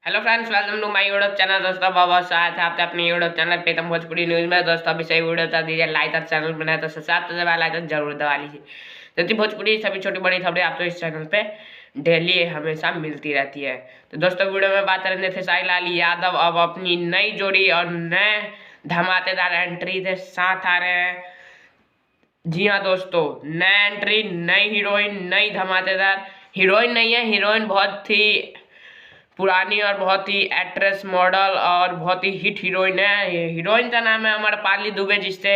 Hello friends, welcome to my YouTube channel. दोस्तों बहुत स्वागत है आपका अपने YouTube channel Pritam Bhojpuri news में। दोस्तों अभी सही वीडियो बता दीजिए, लाइक और चैनल बनाए तो सब्सक्राइब तो दबा, लाइक जरूर दबा लीजिए। तो भोजपुरी सभी छोटी बड़ी खबरें आपको इस चैनल पे डेली हमेशा मिलती रहती है। तो दोस्तों वीडियो में बात करेंगे खेसारी लाल यादव अब अपनी नई जोड़ी और नए धमाकेदार एंट्री के साथ आ रहे हैं। जी हाँ दोस्तों, नई एंट्री, नई हीरोइन, नई धमाकेदार हीरोइन नहीं है, हीरोइन बहुत ही पुरानी और बहुत ही एक्ट्रेस, मॉडल और बहुत ही हिट हीरोइन है। हीरोइन का नाम है अमरपाली दुबे, जिससे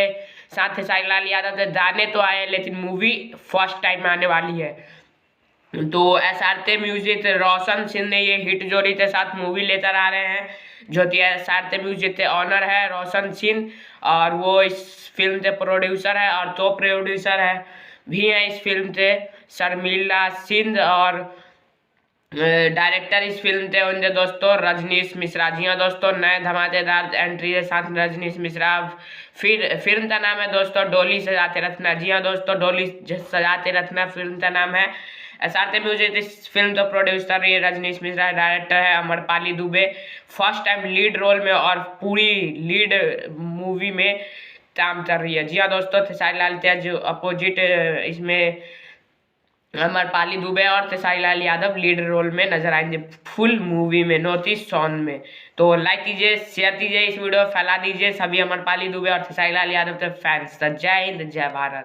साथ खेसारी लाल यादव के गाने तो आए लेकिन मूवी फर्स्ट टाइम आने वाली है। तो SRK म्यूजिक रोशन सिंह ने ये हिट जोड़ी के साथ मूवी लेकर आ रहे हैं, जो कि SRK म्यूजिक के ऑनर है रोशन सिंह, और वो इस फिल्म के प्रोड्यूसर है और तो प्रोड्यूसर है भी है इस फिल्म के शर्मिला सिंह, और डायरेक्टर इस फिल्म थे उनके दोस्तों रजनीश मिश्रा। जी हाँ दोस्तों, नए धमाकेदार एंट्री के साथ रजनीश मिश्रा। फिर फिल्म का नाम है दोस्तों डोली सजाते रखना। जी हाँ दोस्तों, डोली सजाते रखना फिल्म का नाम है। SRK म्यूजिक इस फिल्म का प्रोड्यूसर ये रजनीश मिश्रा, डायरेक्टर है Amrapali Dubey. First time lead role में और पूरी लीड मूवी में काम कर रही है। जी हाँ दोस्तों, खेसारी लाल तेज अपोजिट इसमें अमरपाली दुबे और खेसारी लाल यादव लीड रोल में नजर आएंगे फुल मूवी में, नॉर्थ ईस्ट सॉन्ग में। तो लाइक कीजिए, शेयर कीजिए, इस वीडियो फैला दीजिए सभी अमरपाली दुबे और खेसारी लाल यादव के फैंस। जय हिंद, जय भारत।